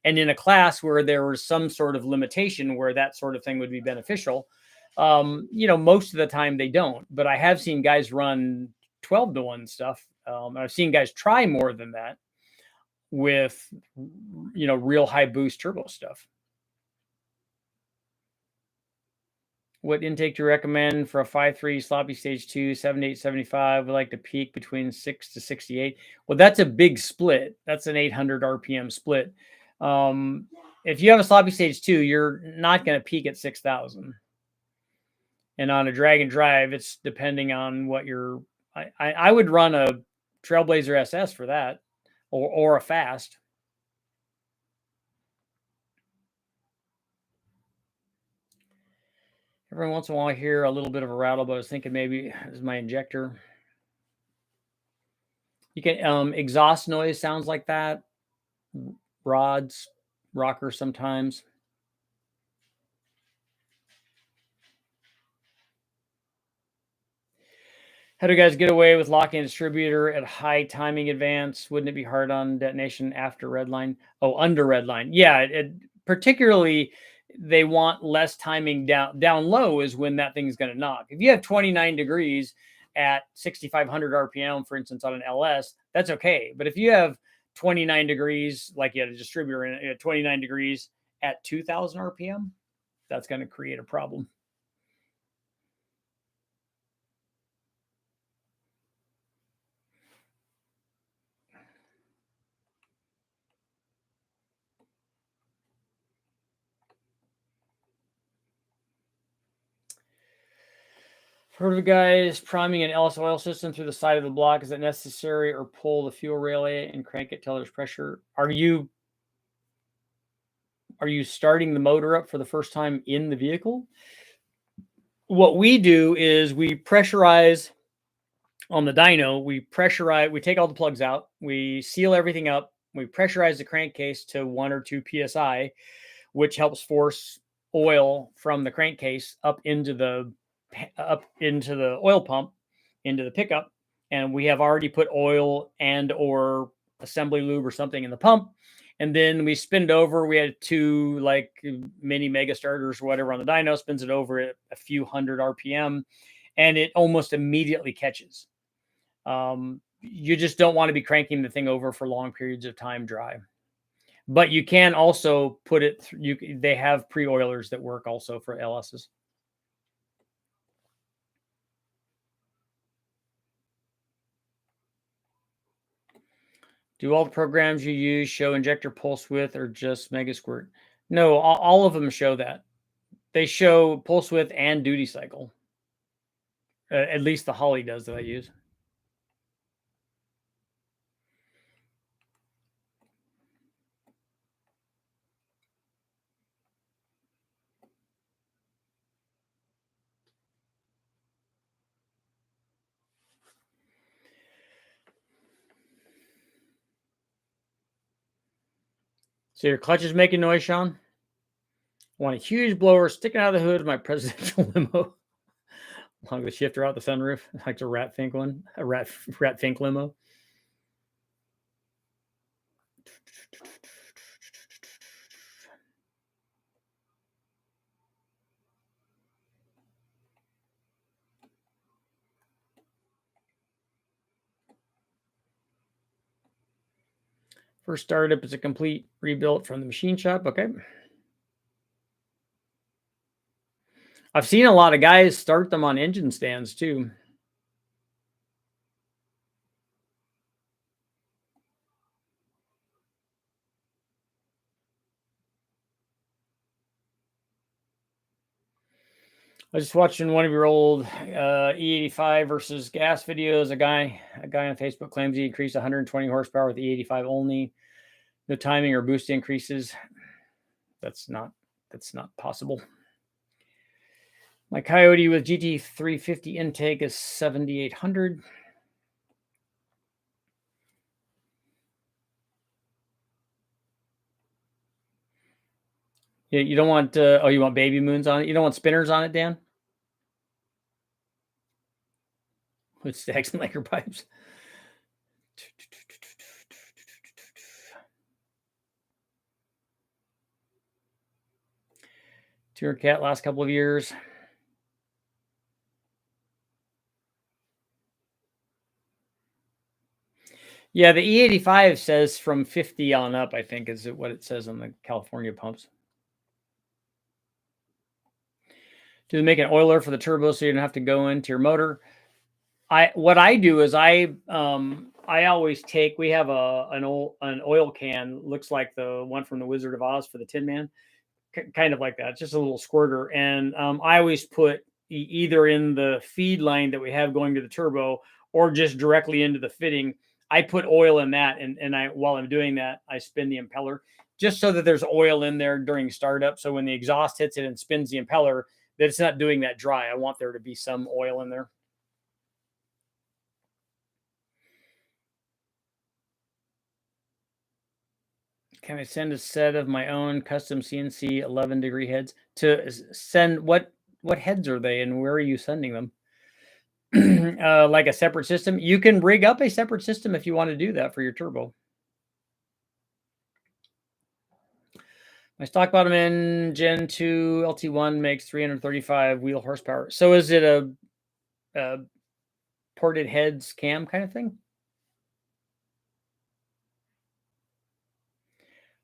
Speaker 1: And in a class where there was some sort of limitation where that sort of thing would be beneficial, most of the time they don't. But I have seen guys run 12 to 1 stuff. I've seen guys try more than that with, real high boost turbo stuff. What intake do you recommend for a 5.3 sloppy stage 2, 78, 75? We like to peak between 6 to 68. Well, that's a big split. That's an 800 RPM split. If you have a sloppy stage 2, you're not going to peak at 6,000. And on a drag and drive, it's depending on what you're. I would run a Trailblazer SS for that, or a fast. Every once in a while, I hear a little bit of a rattle, but I was thinking maybe this is my injector. You can exhaust noise sounds like that. Rods, rocker sometimes. How do you guys get away with locking a distributor at high timing advance? Wouldn't it be hard on detonation after red line? Oh, under red line. Yeah, particularly they want less timing down low is when that thing's going to knock. If you have 29 degrees at 6,500 RPM, for instance, on an LS, that's okay. But if you have 29 degrees, like you had a distributor in at 29 degrees at 2,000 RPM, that's going to create a problem. Heard of guys priming an LS oil system through the side of the block. Is it necessary, or pull the fuel relay and crank it till there's pressure? Are you starting the motor up for the first time in the vehicle? What we do is we pressurize on the dyno. We take all the plugs out, we seal everything up, we pressurize the crankcase to 1 or 2 psi, which helps force oil from the crankcase up into the oil pump, into the pickup. And we have already put oil and or assembly lube or something in the pump. And then we spin it over. We had 2 like mini mega starters or whatever on the dyno, spins it over at a few hundred RPM, and it almost immediately catches. You just don't want to be cranking the thing over for long periods of time dry. But you can also put it through, they have pre-oilers that work also for LSs. Do all the programs you use show injector pulse width or just mega squirt? No, all of them show that. They show pulse width and duty cycle. At least the Holly does that I use. So your clutch is making noise, Sean? I want a huge blower sticking out of the hood of my presidential limo. Along the shifter out the sunroof, like a Rat Fink one, a Rat Fink limo. First startup is a complete rebuilt from the machine shop. Okay. I've seen a lot of guys start them on engine stands too. I was just watching one of your old E85 versus gas videos. A guy on Facebook claims he increased 120 horsepower with E85 only. No timing or boost increases. That's not possible. My Coyote with GT350 intake is 7,800. Yeah, you don't want. You want baby moons on it. You don't want spinners on it, Dan. with stacks and lacquer pipes. Tuner cat last couple of years. Yeah, the E85 says from 50 on up, I think, is what it says on the California pumps. Do they make an oiler for the turbo so you don't have to go into your motor? What I do is I always take, we have an oil can, looks like the one from the Wizard of Oz for the Tin Man, kind of like that. It's just a little squirter, and I always put either in the feed line that we have going to the turbo or just directly into the fitting. I put oil in that, and while I'm doing that, I spin the impeller just so that there's oil in there during startup. So when the exhaust hits it and spins the impeller, that it's not doing that dry. I want there to be some oil in there. Can I send a set of my own custom CNC 11-degree heads to send? What heads are they, and where are you sending them? Like a separate system? You can rig up a separate system if you want to do that for your turbo. My stock bottom end Gen 2 LT1 makes 335 wheel horsepower. So is it a ported heads cam kind of thing?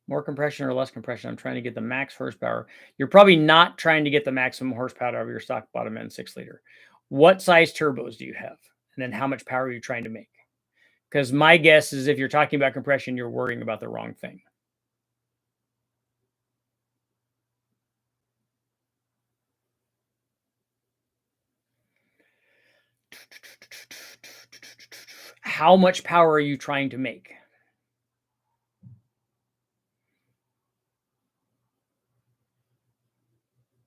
Speaker 1: More compression or less compression? I'm trying to get the max horsepower. You're probably not trying to get the maximum horsepower out of your stock bottom end 6-liter. What size turbos do you have? And then how much power are you trying to make? Because my guess is if you're talking about compression, you're worrying about the wrong thing. How much power are you trying to make?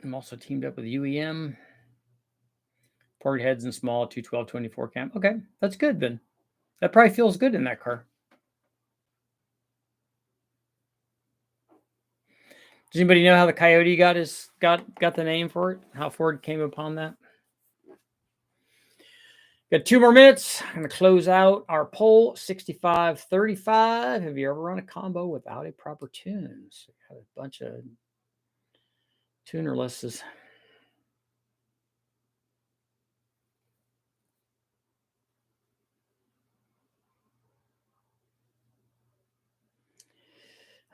Speaker 1: I'm also teamed up with UEM. Port heads and small 212 24 cam. Okay, that's good then. That probably feels good in that car. Does anybody know how the Coyote got the name for it? How Ford came upon that? Got 2 more minutes. I'm going to close out our poll. 65-35. Have you ever run a combo without a proper tune? So got a bunch of tunerlesses.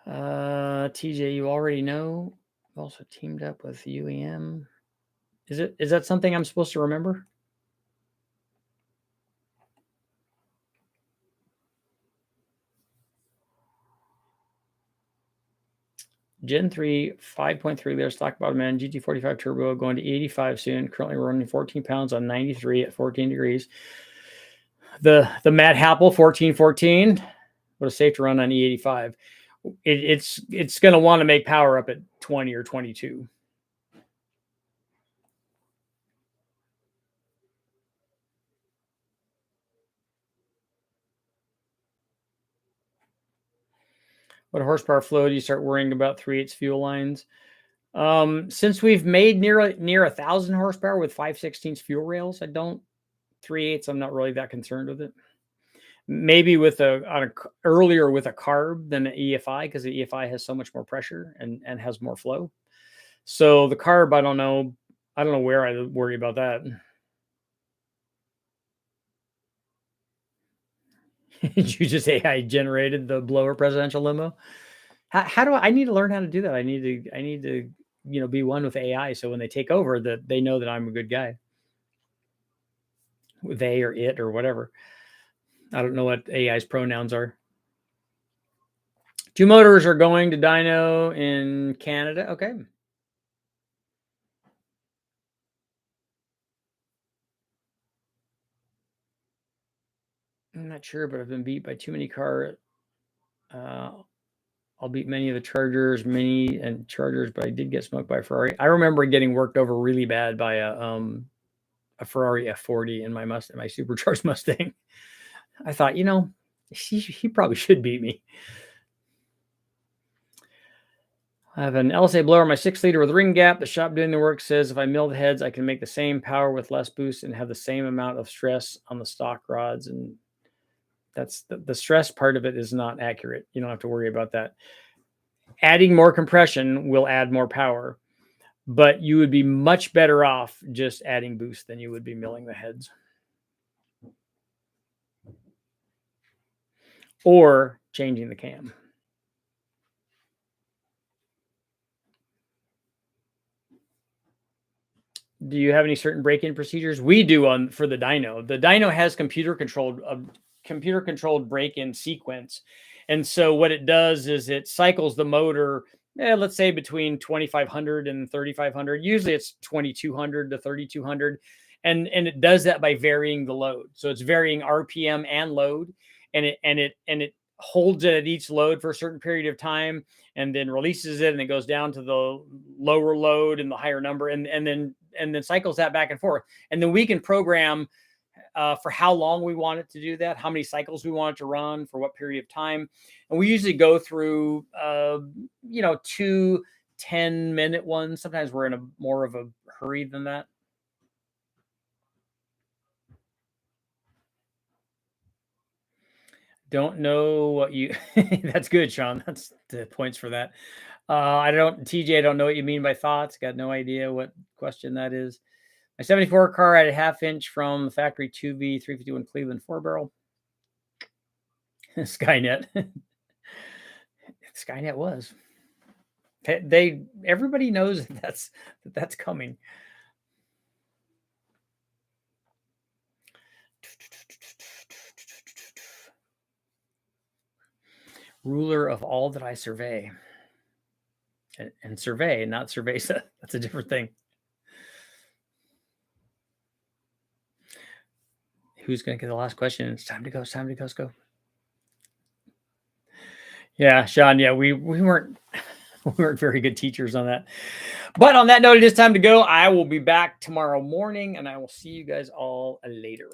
Speaker 1: TJ, you already know. I've also teamed up with UEM. Is that something I'm supposed to remember? Gen 3, 5.3 liter stock bottom end, GT45 turbo, going to 85 soon. Currently running 14 pounds on 93 at 14 degrees. The Matt Happel 1414, what a safe to run on E85. It's going to want to make power up at 20 or 22. What horsepower flow do you start worrying about 3/8 fuel lines? Since we've made near 1,000 horsepower with 5/16 fuel rails, I don't 3/8. I'm not really that concerned with it. Maybe with earlier with a carb than an EFI, because the EFI has so much more pressure and has more flow. So the carb, I don't know where I worry about that. Did you just AI generated the blower presidential limo? How do I need to learn how to do that? I need to be one with AI, so when they take over, that they know that I'm a good guy. They or it or whatever. I don't know what AI's pronouns are. 2 motors are going to dyno in Canada. Okay. I'm not sure, but I've been beat by too many cars. I'll beat many of the Chargers, but I did get smoked by a Ferrari. I remember getting worked over really bad by a Ferrari F40 in my supercharged Mustang. I thought, he probably should beat me. I have an LSA blower, my 6 liter with ring gap. The shop doing the work says if I mill the heads, I can make the same power with less boost and have the same amount of stress on the stock rods. And that's the stress part of it is not accurate. You don't have to worry about that. Adding more compression will add more power, but you would be much better off just adding boost than you would be milling the heads. Or changing the cam. Do you have any certain break-in procedures? We do for the dyno. The dyno has computer controlled break-in sequence. And so what it does is it cycles the motor, let's say between 2,500 and 3,500. Usually it's 2,200 to 3,200. And it does that by varying the load. So it's varying RPM and load. And it holds it at each load for a certain period of time and then releases it, and it goes down to the lower load and the higher number, and then cycles that back and forth. And then we can program for how long we want it to do that, how many cycles we want it to run, for what period of time. And we usually go through 2 10-minute ones. Sometimes we're in a more of a hurry than that. Don't know what you that's good, Sean. That's the points for that. I don't know what you mean by thoughts. Got no idea what question that is. My 74 car had a 1/2 inch from the factory 2V 351 Cleveland 4-barrel. Skynet. Skynet was. Everybody knows that's coming. Ruler of all that I survey. And survey, not cerveza. That's a different thing. Who's going to get the last question? It's time to go. It's time to go. Let's go. Yeah, Sean. Yeah, we weren't very good teachers on that. But on that note, it is time to go. I will be back tomorrow morning, and I will see you guys all later.